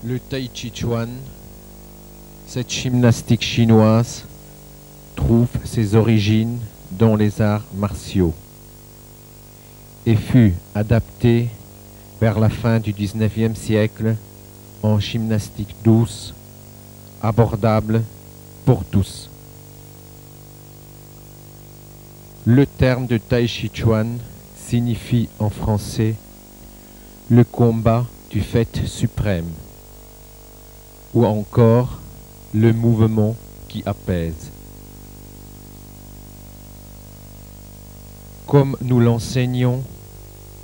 Le Tai Chi Chuan, cette gymnastique chinoise, trouve ses origines dans les arts martiaux et fut adaptée vers la fin du XIXe siècle en gymnastique douce, abordable pour tous. Le terme de Tai Chi Chuan signifie en français le combat du fait suprême ou encore le mouvement qui apaise. Comme nous l'enseignons,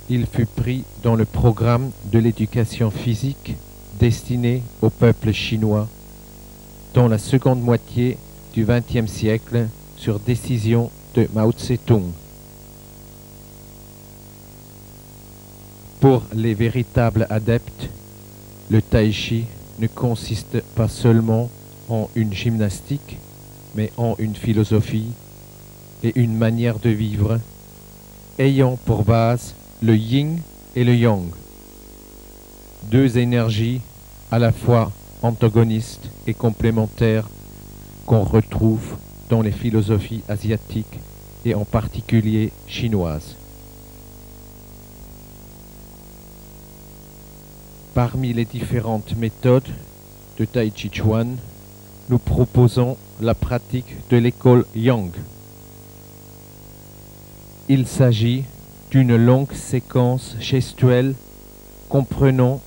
il fut pris dans le programme de l'éducation physique destiné au peuple chinois dans la seconde moitié du XXe siècle sur décision de Mao Tse-tung. Pour les véritables adeptes, le Tai Chi ne consiste pas seulement en une gymnastique, mais en une philosophie et une manière de vivre, ayant pour base le yin et le yang, deux énergies à la fois antagonistes et complémentaires qu'on retrouve dans les philosophies asiatiques et en particulier chinoises. Parmi les différentes méthodes de Tai Chi Chuan, nous proposons la pratique de l'école Yang. Il s'agit d'une longue séquence gestuelle comprenant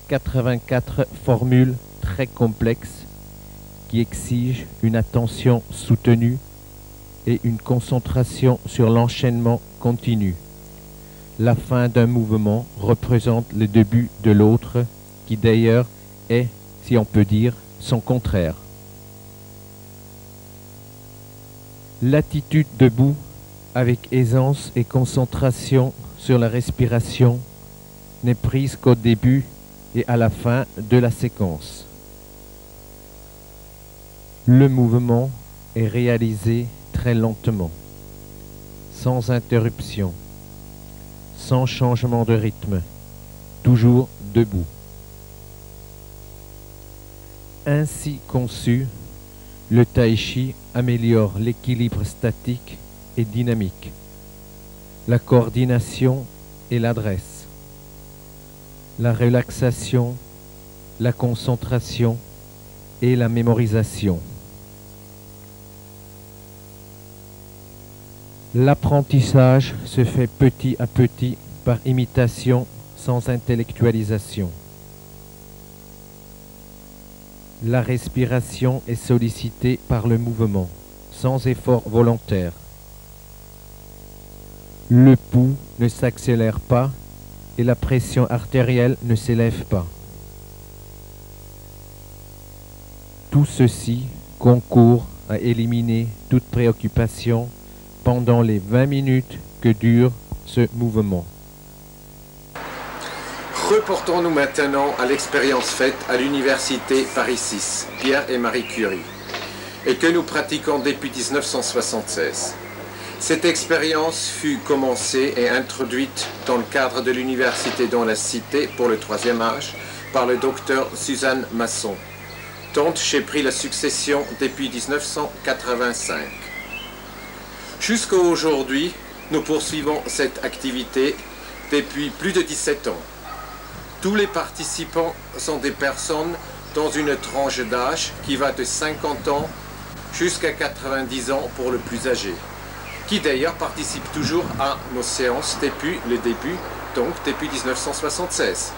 84 formules très complexes qui exigent une attention soutenue et une concentration sur l'enchaînement continu. La fin d'un mouvement représente le début de l'autre, qui d'ailleurs est, si on peut dire, son contraire. L'attitude debout, avec aisance et concentration sur la respiration, n'est prise qu'au début et à la fin de la séquence. Le mouvement est réalisé très lentement, sans interruption, sans changement de rythme, toujours debout. Ainsi conçu, le Tai Chi améliore l'équilibre statique et dynamique, la coordination et l'adresse, la relaxation, la concentration et la mémorisation. L'apprentissage se fait petit à petit par imitation sans intellectualisation. La respiration est sollicitée par le mouvement, sans effort volontaire. Le pouls ne s'accélère pas et la pression artérielle ne s'élève pas. Tout ceci concourt à éliminer toute préoccupation pendant les 20 minutes que dure ce mouvement. Reportons-nous maintenant à l'expérience faite à l'université Paris 6, Pierre et Marie Curie, et que nous pratiquons depuis 1976. Cette expérience fut commencée et introduite dans le cadre de l'université dans la Cité pour le 3e âge par le docteur Suzanne Masson, dont j'ai pris la succession depuis 1985. Jusqu'à aujourd'hui, nous poursuivons cette activité depuis plus de 17 ans. Tous les participants sont des personnes dans une tranche d'âge qui va de 50 ans jusqu'à 90 ans pour le plus âgé, qui d'ailleurs participent toujours à nos séances depuis le début, donc depuis 1976.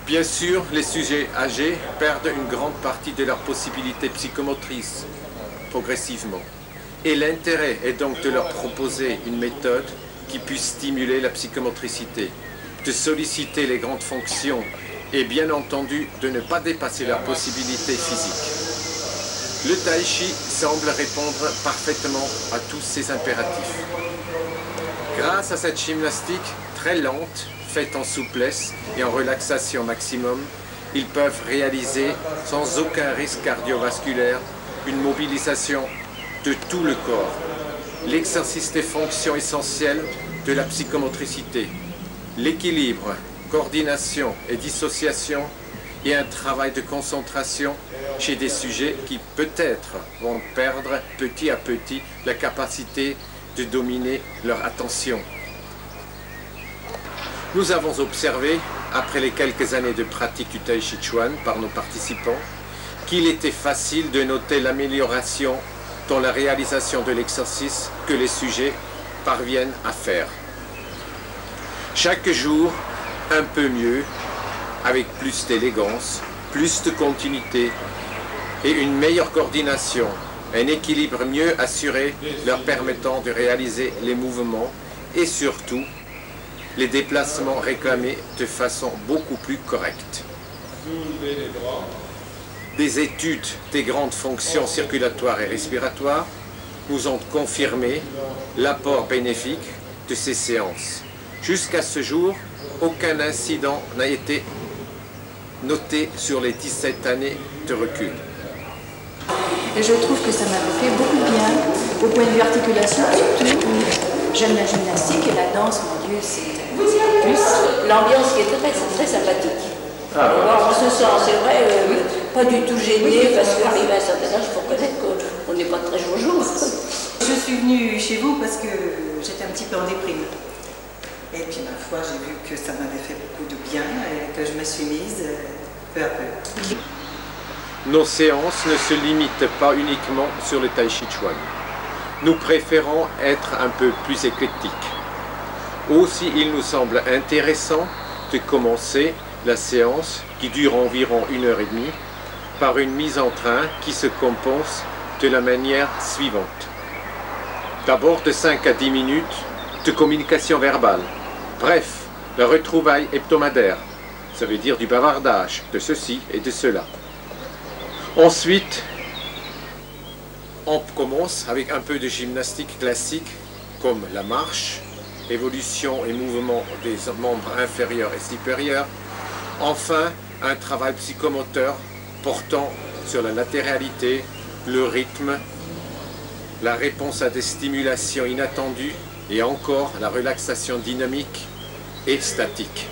Bien sûr, les sujets âgés perdent une grande partie de leurs possibilités psychomotrices progressivement. Et l'intérêt est donc de leur proposer une méthode qui puisse stimuler la psychomotricité, de solliciter les grandes fonctions et bien entendu de ne pas dépasser leurs possibilités physiques. Le Tai Chi semble répondre parfaitement à tous ces impératifs. Grâce à cette gymnastique très lente, faite en souplesse et en relaxation maximum, ils peuvent réaliser sans aucun risque cardiovasculaire une mobilisation de tout le corps, l'exercice des fonctions essentielles de la psychomotricité, l'équilibre, coordination et dissociation et un travail de concentration chez des sujets qui peut-être vont perdre petit à petit la capacité de dominer leur attention. Nous avons observé, après les quelques années de pratique du Tai Chi Chuan par nos participants, qu'il était facile de noter l'amélioration dans la réalisation de l'exercice que les sujets parviennent à faire. Chaque jour, un peu mieux, avec plus d'élégance, plus de continuité et une meilleure coordination, un équilibre mieux assuré leur permettant de réaliser les mouvements et surtout les déplacements réclamés de façon beaucoup plus correcte. Des études des grandes fonctions circulatoires et respiratoires nous ont confirmé l'apport bénéfique de ces séances. Jusqu'à ce jour, aucun incident n'a été noté sur les 17 années de recul. Et je trouve que ça m'avait fait beaucoup bien, au point de vue articulation, surtout où j'aime la gymnastique et la danse, mon Dieu, c'est plus. L'ambiance qui est très sympathique. Alors, on se sent, c'est vrai, pas du tout gêné, parce qu'arrivé à un certain âge, il faut reconnaître qu'on n'est pas très jojo. Je suis venue chez vous parce que j'étais un petit peu en déprime. Et puis ma foi, j'ai vu que ça m'avait fait beaucoup de bien et que je me suis mise peu à peu. Nos séances ne se limitent pas uniquement sur le Tai Chi Chuan. Nous préférons être un peu plus éclectiques. Aussi, il nous semble intéressant de commencer la séance, qui dure environ 1h30, par une mise en train qui se compose de la manière suivante. D'abord de 5 à 10 minutes de communication verbale. Bref, la retrouvaille hebdomadaire. Ça veut dire du bavardage, de ceci et de cela. Ensuite, on commence avec un peu de gymnastique classique, comme la marche, évolution et mouvement des membres inférieurs et supérieurs. Enfin, un travail psychomoteur portant sur la latéralité, le rythme, la réponse à des stimulations inattendues et encore la relaxation dynamique et statique.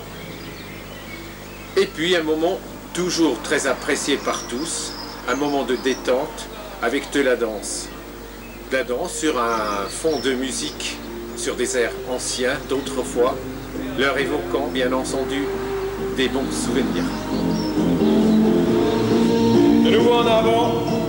Et puis un moment toujours très apprécié par tous, un moment de détente avec de la danse. De la danse sur un fond de musique, sur des airs anciens d'autrefois, leur évoquant bien entendu des bons souvenirs. De nouveau en avant.